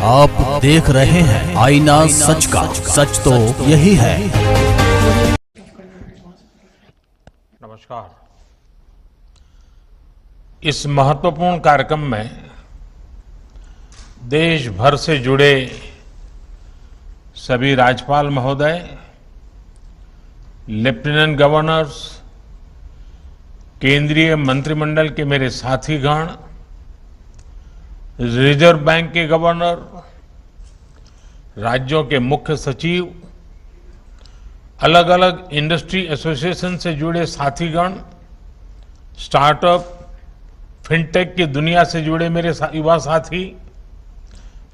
आप देख रहे हैं आईना सच का, सच तो यही है। नमस्कार। इस महत्वपूर्ण कार्यक्रम में देश भर से जुड़े सभी राज्यपाल महोदय, लेफ्टिनेंट गवर्नर्स, केंद्रीय मंत्रिमंडल के मेरे साथीगण, रिजर्व बैंक के गवर्नर, राज्यों के मुख्य सचिव, अलग अलग इंडस्ट्री एसोसिएशन से जुड़े साथीगण, स्टार्टअप, फिनटेक की दुनिया से जुड़े मेरे युवा साथी,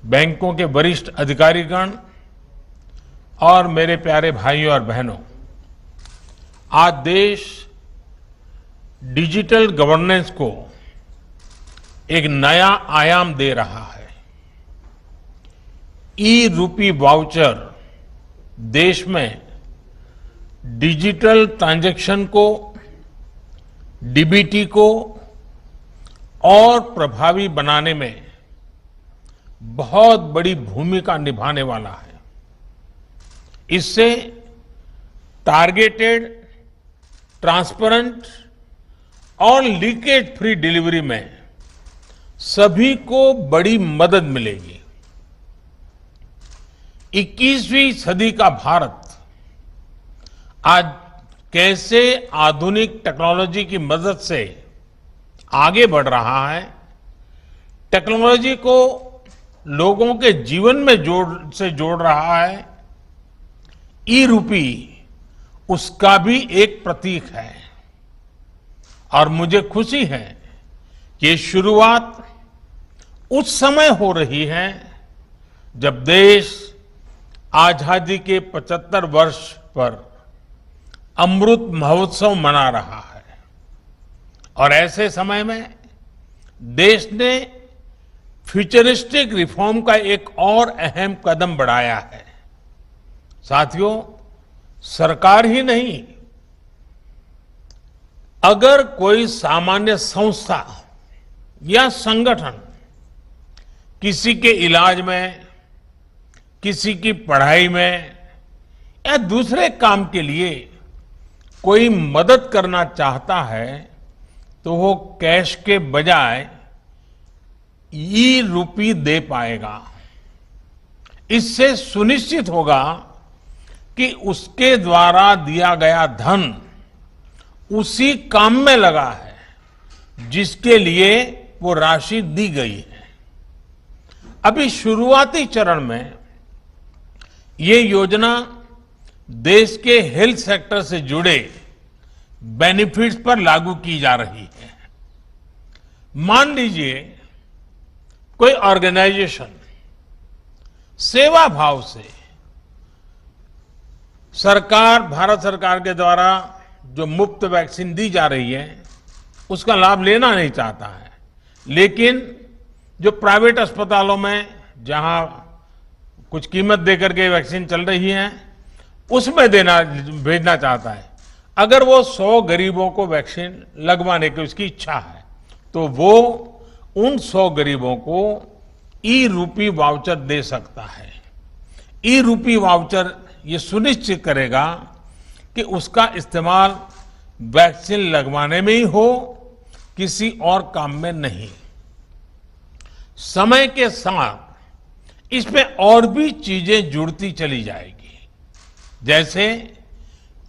बैंकों के वरिष्ठ अधिकारीगण और मेरे प्यारे भाइयों और बहनों, आज देश डिजिटल गवर्नेंस को एक नया आयाम दे रहा है। ई रूपी वाउचर देश में डिजिटल ट्रांजैक्शन को, डीबीटी को और प्रभावी बनाने में बहुत बड़ी भूमिका निभाने वाला है। इससे टारगेटेड, ट्रांसपेरेंट और लीकेज फ्री डिलीवरी में सभी को बड़ी मदद मिलेगी। 21वीं सदी का भारत आज कैसे आधुनिक टेक्नोलॉजी की मदद से आगे बढ़ रहा है, टेक्नोलॉजी को लोगों के जीवन में जोड़ रहा है, ई रूपी उसका भी एक प्रतीक है। और मुझे खुशी है कि ये शुरुआत उस समय हो रही है जब देश आजादी के 75 वर्ष पर अमृत महोत्सव मना रहा है। और ऐसे समय में देश ने फ्यूचरिस्टिक रिफॉर्म का एक और अहम कदम बढ़ाया है। साथियों, सरकार ही नहीं, अगर कोई सामान्य संस्था या संगठन किसी के इलाज में, किसी की पढ़ाई में या दूसरे काम के लिए कोई मदद करना चाहता है तो वो कैश के बजाय ई रूपी दे पाएगा। इससे सुनिश्चित होगा कि उसके द्वारा दिया गया धन उसी काम में लगा है जिसके लिए वो राशि दी गई है। अभी शुरुआती चरण में ये योजना देश के हेल्थ सेक्टर से जुड़े बेनिफिट्स पर लागू की जा रही है। मान लीजिए कोई ऑर्गेनाइजेशन सेवा भाव से भारत सरकार के द्वारा जो मुफ्त वैक्सीन दी जा रही है उसका लाभ लेना नहीं चाहता है, लेकिन जो प्राइवेट अस्पतालों में जहां कुछ कीमत देकर के वैक्सीन चल रही है उसमें भेजना चाहता है। अगर वो 100 गरीबों को वैक्सीन लगवाने की उसकी इच्छा है तो वो उन 100 गरीबों को ई रूपी वाउचर दे सकता है। ई रूपी वाउचर ये सुनिश्चित करेगा कि उसका इस्तेमाल वैक्सीन लगवाने में ही हो, किसी और काम में नहीं। समय के साथ इसमें और भी चीजें जुड़ती चली जाएगी। जैसे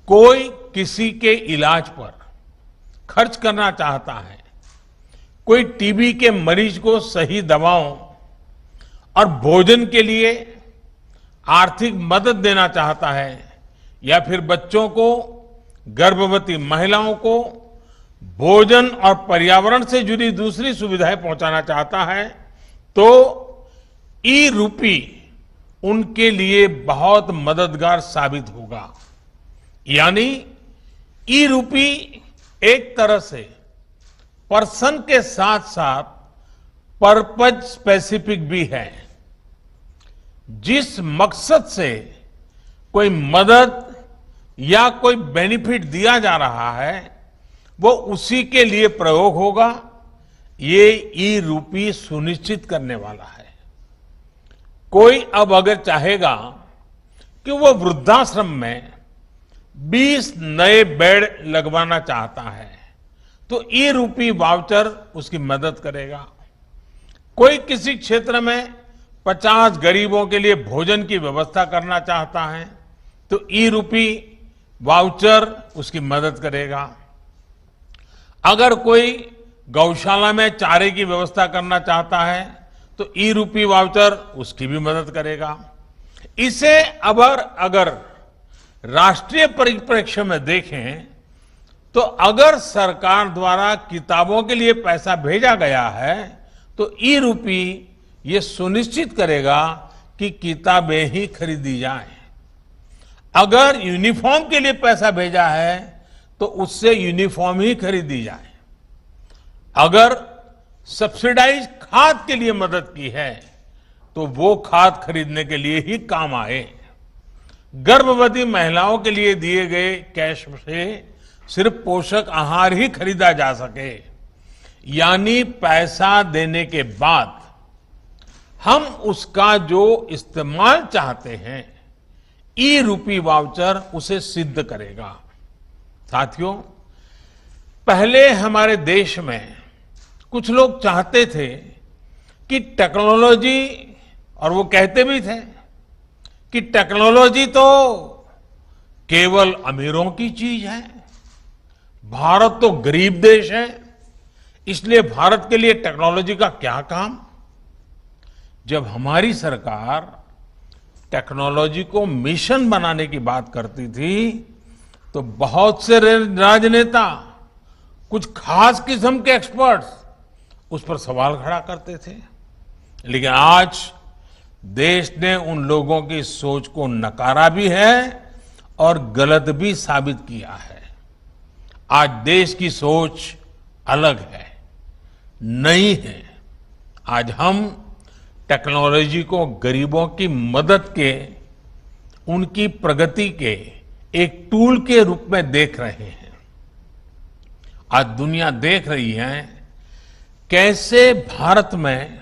कोई किसी के इलाज पर खर्च करना चाहता है, कोई टीबी के मरीज को सही दवाओं और भोजन के लिए आर्थिक मदद देना चाहता है, या फिर बच्चों को, गर्भवती महिलाओं को भोजन और पर्यावरण से जुड़ी दूसरी सुविधाएं पहुंचाना चाहता है, तो ई रूपी उनके लिए बहुत मददगार साबित होगा। यानी ई रूपी एक तरह से पर्सन के साथ साथ पर्पज स्पेसिफिक भी है। जिस मकसद से कोई मदद या कोई बेनिफिट दिया जा रहा है वो उसी के लिए प्रयोग होगा, ये ई रूपी सुनिश्चित करने वाला है। कोई अब अगर चाहेगा कि वो वृद्धाश्रम में 20 नए बेड लगवाना चाहता है तो ई रूपी वाउचर उसकी मदद करेगा। कोई किसी क्षेत्र में 50 गरीबों के लिए भोजन की व्यवस्था करना चाहता है तो ई रूपी वाउचर उसकी मदद करेगा। अगर कोई गौशाला में चारे की व्यवस्था करना चाहता है तो ई रूपी वाउचर उसकी भी मदद करेगा। इसे अगर राष्ट्रीय परिप्रेक्ष्य में देखें तो अगर सरकार द्वारा किताबों के लिए पैसा भेजा गया है तो ई रूपी ये सुनिश्चित करेगा कि किताबें ही खरीदी जाएं। अगर यूनिफॉर्म के लिए पैसा भेजा है तो उससे यूनिफॉर्म ही खरीदी जाए। अगर सब्सिडाइज खाद के लिए मदद की है तो वो खाद खरीदने के लिए ही काम आए। गर्भवती महिलाओं के लिए दिए गए कैश से सिर्फ पोषक आहार ही खरीदा जा सके, यानी पैसा देने के बाद हम उसका जो इस्तेमाल चाहते हैं ई रूपी वाउचर उसे सिद्ध करेगा। साथियों, पहले हमारे देश में कुछ लोग चाहते थे कि टेक्नोलॉजी, और वो कहते भी थे कि टेक्नोलॉजी तो केवल अमीरों की चीज है, भारत तो गरीब देश है, इसलिए भारत के लिए टेक्नोलॉजी का क्या काम। जब हमारी सरकार टेक्नोलॉजी को मिशन बनाने की बात करती थी तो बहुत से राजनेता, कुछ खास किस्म के एक्सपर्ट्स उस पर सवाल खड़ा करते थे। लेकिन आज देश ने उन लोगों की सोच को नकारा भी है और गलत भी साबित किया है। आज देश की सोच अलग है, नई है। आज हम टेक्नोलॉजी को गरीबों की मदद के, उनकी प्रगति के एक टूल के रूप में देख रहे हैं। आज दुनिया देख रही है कैसे भारत में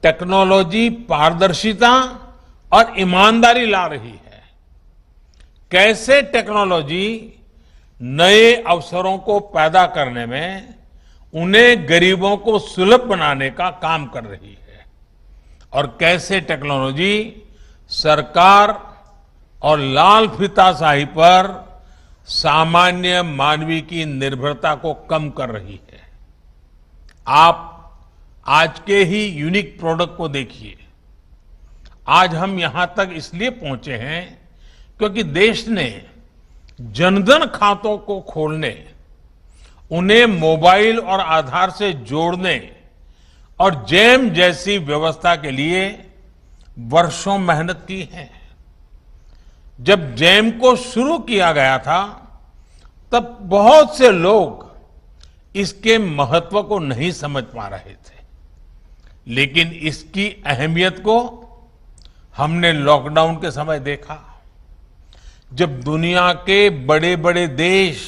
टेक्नोलॉजी पारदर्शिता और ईमानदारी ला रही है, कैसे टेक्नोलॉजी नए अवसरों को पैदा करने में, उन्हें गरीबों को सुलभ बनाने का काम कर रही है, और कैसे टेक्नोलॉजी सरकार और लाल फीताशाही पर सामान्य मानवी की निर्भरता को कम कर रही है। आप आज के ही यूनिक प्रोडक्ट को देखिए। आज हम यहां तक इसलिए पहुंचे हैं क्योंकि देश ने जनधन खातों को खोलने, उन्हें मोबाइल और आधार से जोड़ने और जैम जैसी व्यवस्था के लिए वर्षों मेहनत की है। जब जैम को शुरू किया गया था तब बहुत से लोग इसके महत्व को नहीं समझ पा रहे थे, लेकिन इसकी अहमियत को हमने लॉकडाउन के समय देखा। जब दुनिया के बड़े बड़े देश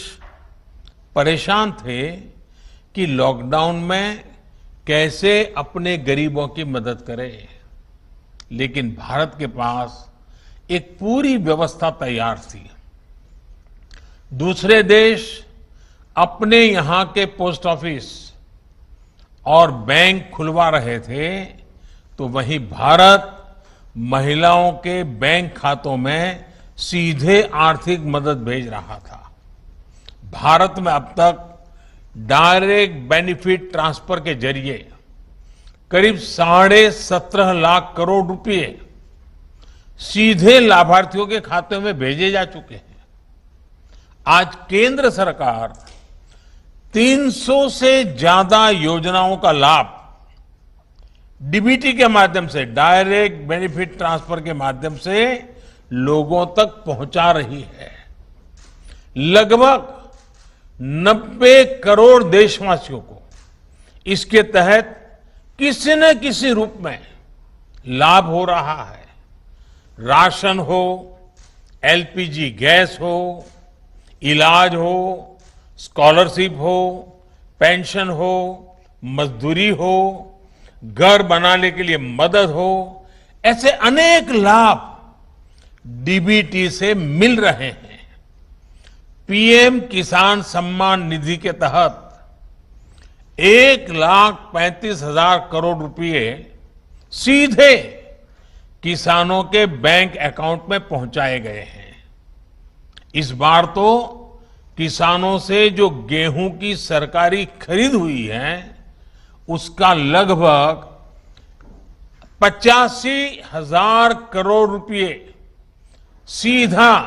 परेशान थे कि लॉकडाउन में कैसे अपने गरीबों की मदद करें, लेकिन भारत के पास एक पूरी व्यवस्था तैयार थी। दूसरे देश अपने यहां के पोस्ट ऑफिस और बैंक खुलवा रहे थे तो वहीं भारत महिलाओं के बैंक खातों में सीधे आर्थिक मदद भेज रहा था। भारत में अब तक डायरेक्ट बेनिफिट ट्रांसफर के जरिए करीब 17.5 लाख करोड़ रुपए सीधे लाभार्थियों के खाते में भेजे जा चुके हैं। आज केंद्र सरकार 300 से ज्यादा योजनाओं का लाभ डीबीटी के माध्यम से, डायरेक्ट बेनिफिट ट्रांसफर के माध्यम से लोगों तक पहुंचा रही है। लगभग 90 करोड़ देशवासियों को इसके तहत किसी न किसी रूप में लाभ हो रहा है। राशन हो, एलपीजी गैस हो, इलाज हो, स्कॉलरशिप हो, पेंशन हो, मजदूरी हो, घर बनाने के लिए मदद हो, ऐसे अनेक लाभ डीबीटी से मिल रहे हैं। पीएम किसान सम्मान निधि के तहत 1,35,000 करोड़ रुपए सीधे किसानों के बैंक अकाउंट में पहुंचाए गए हैं। इस बार तो किसानों से जो गेहूं की सरकारी खरीद हुई है उसका लगभग 85,000 करोड़ रुपए सीधा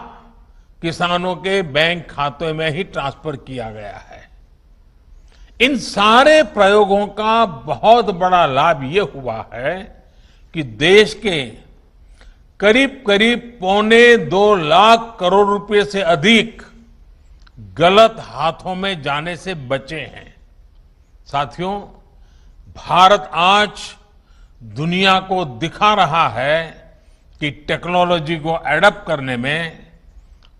किसानों के बैंक खाते में ही ट्रांसफर किया गया है। इन सारे प्रयोगों का बहुत बड़ा लाभ ये हुआ है कि देश के करीब करीब 1.25 लाख करोड़ रुपए से अधिक गलत हाथों में जाने से बचे हैं। साथियों, भारत आज दुनिया को दिखा रहा है कि टेक्नोलॉजी को एडप्ट करने में,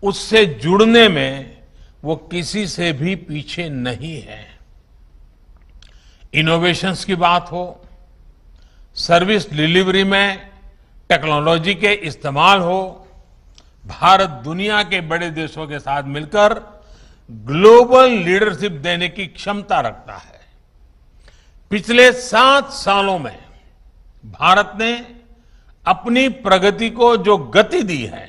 उससे जुड़ने में वो किसी से भी पीछे नहीं है। इनोवेशंस की बात हो, सर्विस डिलीवरी में टेक्नोलॉजी के इस्तेमाल हो, भारत दुनिया के बड़े देशों के साथ मिलकर ग्लोबल लीडरशिप देने की क्षमता रखता है। पिछले 7 सालों में भारत ने अपनी प्रगति को जो गति दी है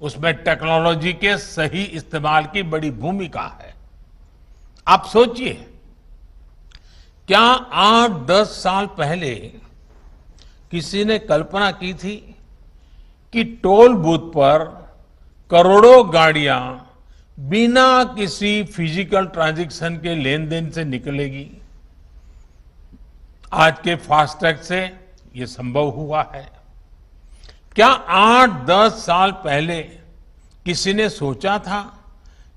उसमें टेक्नोलॉजी के सही इस्तेमाल की बड़ी भूमिका है। आप सोचिए, क्या 8-10 साल पहले किसी ने कल्पना की थी कि टोल बूथ पर करोड़ों गाड़ियां बिना किसी फिजिकल ट्रांजैक्शन के लेन देन से निकलेगी? आज के फास्टैग से ये संभव हुआ है। क्या 8-10 साल पहले किसी ने सोचा था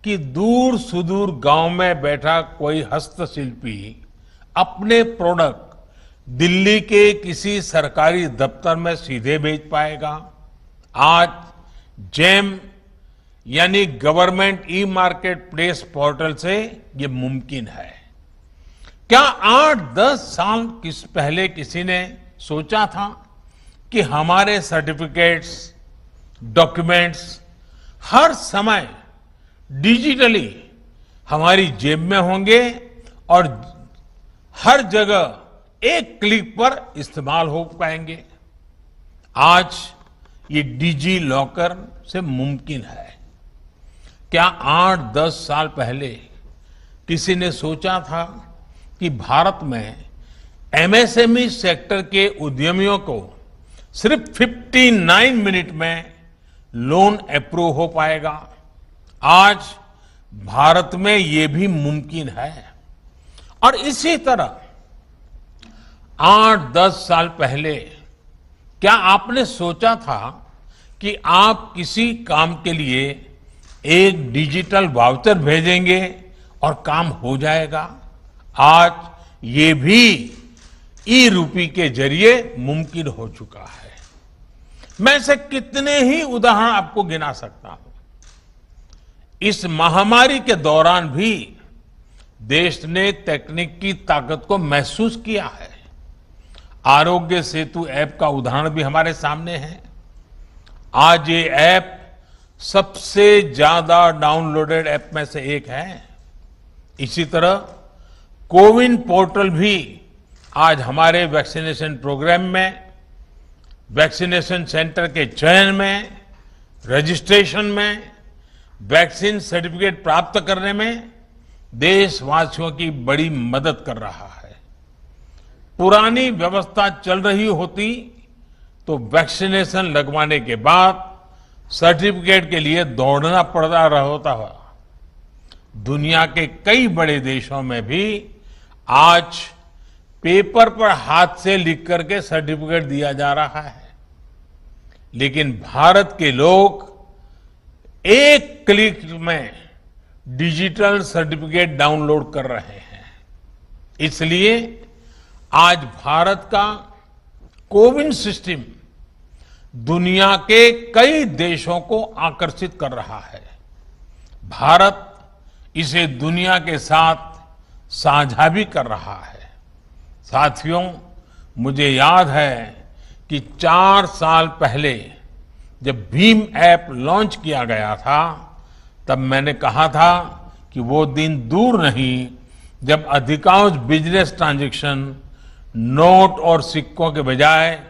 कि दूर सुदूर गांव में बैठा कोई हस्तशिल्पी अपने प्रोडक्ट दिल्ली के किसी सरकारी दफ्तर में सीधे बेच पाएगा? आज जेम यानी government e market place portal से ये मुमकिन है। क्या 8-10 साल पहले किसी ने सोचा था कि हमारे सर्टिफिकेट्स, डॉक्यूमेंट्स हर समय डिजिटली हमारी जेब में होंगे और हर जगह एक क्लिक पर इस्तेमाल हो पाएंगे? आज ये डिजी लॉकर से मुमकिन है। क्या 8-10 साल पहले किसी ने सोचा था कि भारत में एमएसएमई सेक्टर के उद्यमियों को सिर्फ 59 मिनट में लोन अप्रूव हो पाएगा? आज भारत में ये भी मुमकिन है। और इसी तरह 8-10 साल पहले क्या आपने सोचा था कि आप किसी काम के लिए एक डिजिटल वाउचर भेजेंगे और काम हो जाएगा? आज ये भी ई रूपी के जरिए मुमकिन हो चुका है। मैं ऐसे कितने ही उदाहरण आपको गिना सकता हूं। इस महामारी के दौरान भी देश ने तकनीक की ताकत को महसूस किया है। आरोग्य सेतु ऐप का उदाहरण भी हमारे सामने है। आज ये ऐप सबसे ज्यादा डाउनलोडेड ऐप में से एक है। इसी तरह कोविन पोर्टल भी आज हमारे वैक्सीनेशन प्रोग्राम में, वैक्सीनेशन सेंटर के चयन में, रजिस्ट्रेशन में, वैक्सीन सर्टिफिकेट प्राप्त करने में देशवासियों की बड़ी मदद कर रहा है। पुरानी व्यवस्था चल रही होती तो वैक्सीनेशन लगवाने के बाद सर्टिफिकेट के लिए दौड़ना पड़ता होता है। दुनिया के कई बड़े देशों में भी आज पेपर पर हाथ से लिख करके सर्टिफिकेट दिया जा रहा है, लेकिन भारत के लोग एक क्लिक में डिजिटल सर्टिफिकेट डाउनलोड कर रहे हैं। इसलिए आज भारत का कोविन सिस्टम दुनिया के कई देशों को आकर्षित कर रहा है। भारत इसे दुनिया के साथ साझा भी कर रहा है। साथियों, मुझे याद है कि 4 साल पहले जब भीम ऐप लॉन्च किया गया था, तब मैंने कहा था कि वो दिन दूर नहीं जब अधिकांश बिजनेस ट्रांजैक्शन नोट और सिक्कों के बजाय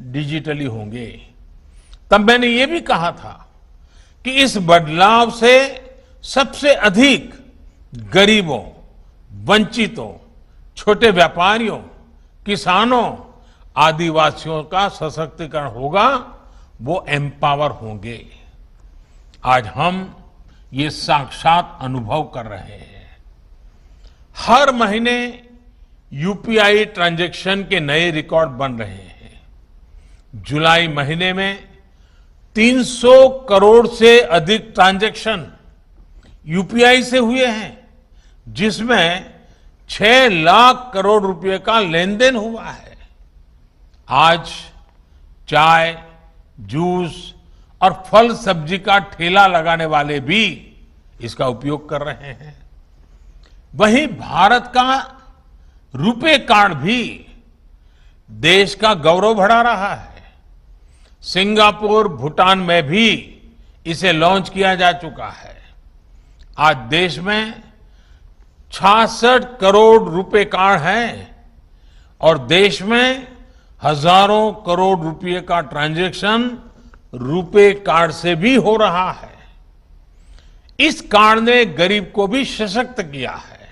डिजिटली होंगे। तब मैंने ये भी कहा था कि इस बदलाव से सबसे अधिक गरीबों, वंचितों, छोटे व्यापारियों, किसानों, आदिवासियों का सशक्तिकरण होगा, वो एम्पावर होंगे। आज हम ये साक्षात अनुभव कर रहे हैं। हर महीने यूपीआई ट्रांजैक्शन के नए रिकॉर्ड बन रहे हैं। जुलाई महीने में 300 करोड़ से अधिक ट्रांजैक्शन यूपीआई से हुए हैं, जिसमें 6 लाख करोड़ रुपए का लेन देन हुआ है। आज चाय, जूस और फल सब्जी का ठेला लगाने वाले भी इसका उपयोग कर रहे हैं। वहीं भारत का रुपे कार्ड भी देश का गौरव बढ़ा रहा है। सिंगापुर, भूटान में भी इसे लॉन्च किया जा चुका है। आज देश में 66 करोड़ रुपए कार्ड हैं और देश में हजारों करोड़ रुपए का ट्रांजैक्शन रुपे कार्ड से भी हो रहा है। इस कार्ड ने गरीब को भी सशक्त किया है,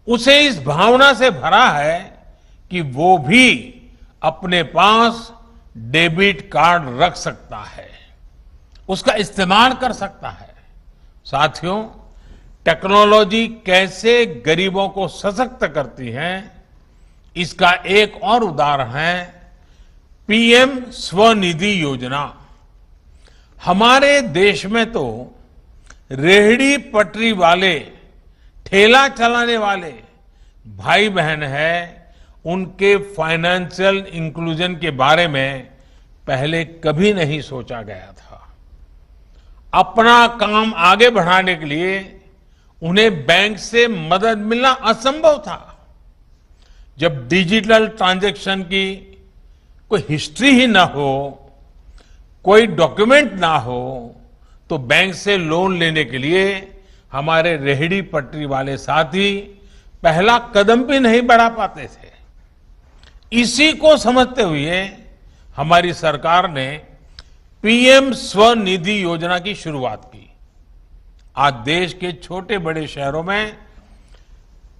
उसे इस भावना से भरा है कि वो भी अपने पास डेबिट कार्ड रख सकता है, उसका इस्तेमाल कर सकता है। साथियों, टेक्नोलॉजी कैसे गरीबों को सशक्त करती है, इसका एक और उदाहरण है पीएम स्वनिधि योजना। हमारे देश में तो रेहड़ी पटरी वाले, ठेला चलाने वाले भाई बहन हैं, उनके फाइनेंशियल इंक्लूजन के बारे में पहले कभी नहीं सोचा गया था। अपना काम आगे बढ़ाने के लिए उन्हें बैंक से मदद मिलना असंभव था। जब डिजिटल ट्रांजैक्शन की कोई हिस्ट्री ही ना हो, कोई डॉक्यूमेंट ना हो, तो बैंक से लोन लेने के लिए हमारे रेहड़ी पटरी वाले साथी पहला कदम भी नहीं बढ़ा पाते थे। इसी को समझते हुए हमारी सरकार ने पीएम स्वनिधि योजना की शुरुआत की। आज देश के छोटे बड़े शहरों में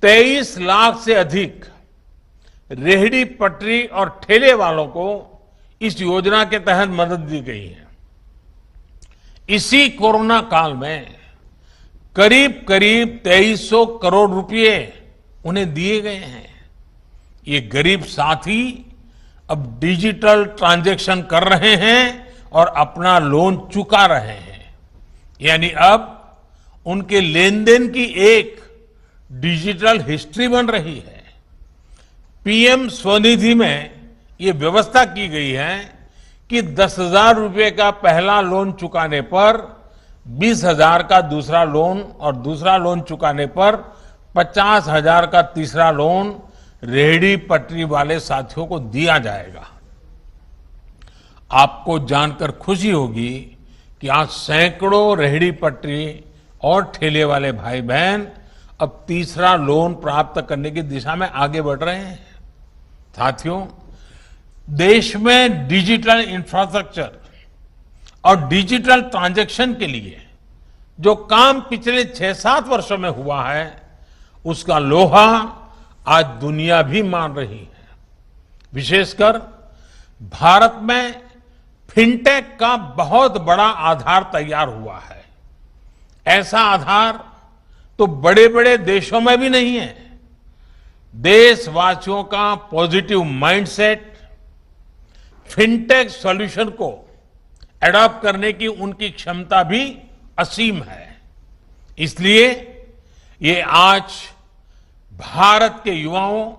23 लाख से अधिक रेहड़ी पटरी और ठेले वालों को इस योजना के तहत मदद दी गई है। इसी कोरोना काल में करीब करीब 2300 करोड़ रुपए उन्हें दिए गए हैं। ये गरीब साथी अब डिजिटल ट्रांजैक्शन कर रहे हैं और अपना लोन चुका रहे हैं। यानी अब उनके लेन देन की एक डिजिटल हिस्ट्री बन रही है। पीएम स्वनिधि में ये व्यवस्था की गई है कि 10,000 रुपए का पहला लोन चुकाने पर 20,000 का दूसरा लोन और दूसरा लोन चुकाने पर 50,000 का तीसरा लोन रेहड़ी पटरी वाले साथियों को दिया जाएगा। आपको जानकर खुशी होगी कि आज सैकड़ों रेहड़ी पटरी और ठेले वाले भाई बहन अब तीसरा लोन प्राप्त करने की दिशा में आगे बढ़ रहे हैं। साथियों, देश में डिजिटल इंफ्रास्ट्रक्चर और डिजिटल ट्रांजैक्शन के लिए जो काम पिछले 6-7 वर्षों में हुआ है, उसका लोहा आज दुनिया भी मान रही है। विशेषकर भारत में फिनटेक का बहुत बड़ा आधार तैयार हुआ है। ऐसा आधार तो बड़े बड़े देशों में भी नहीं है। देशवासियों का पॉजिटिव माइंडसेट, फिनटेक सॉल्यूशन को एडॉप्ट करने की उनकी क्षमता भी असीम है। इसलिए ये आज भारत के युवाओं,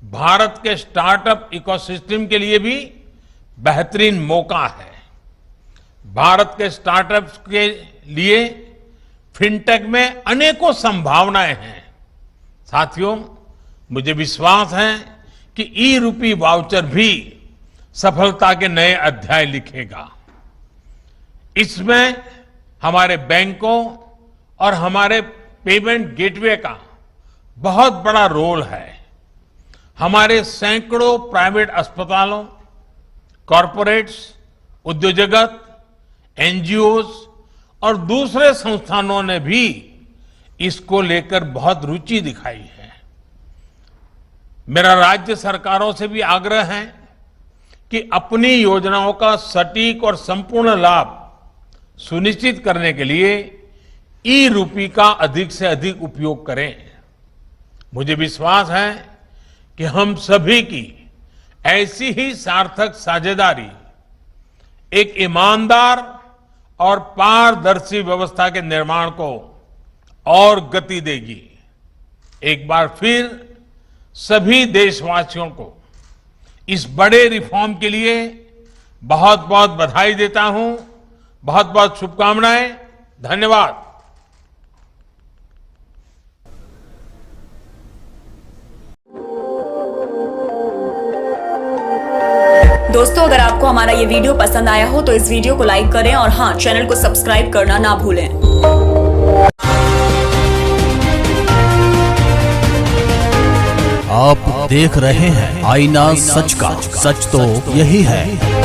भारत के स्टार्टअप इकोसिस्टम के लिए भी बेहतरीन मौका है। भारत के स्टार्टअप्स के लिए फिनटेक में अनेकों संभावनाएं हैं। साथियों, मुझे विश्वास है कि ई-रूपी वाउचर भी सफलता के नए अध्याय लिखेगा। इसमें हमारे बैंकों और हमारे पेमेंट गेटवे का बहुत बड़ा रोल है। हमारे सैकड़ों प्राइवेट अस्पतालों, कॉरपोरेट्स, उद्योग जगत, एनजीओज और दूसरे संस्थानों ने भी इसको लेकर बहुत रुचि दिखाई है। मेरा राज्य सरकारों से भी आग्रह है कि अपनी योजनाओं का सटीक और संपूर्ण लाभ सुनिश्चित करने के लिए ई-रूपी का अधिक से अधिक उपयोग करें। मुझे विश्वास है कि हम सभी की ऐसी ही सार्थक साझेदारी एक ईमानदार और पारदर्शी व्यवस्था के निर्माण को और गति देगी। एक बार फिर सभी देशवासियों को इस बड़े रिफॉर्म के लिए बहुत बहुत बधाई देता हूं, बहुत बहुत शुभकामनाएं। धन्यवाद। दोस्तों, अगर आपको हमारा ये वीडियो पसंद आया हो तो इस वीडियो को लाइक करें और हाँ, चैनल को सब्सक्राइब करना ना भूलें। आप देख रहे हैं आईना सच का, सच तो यही है।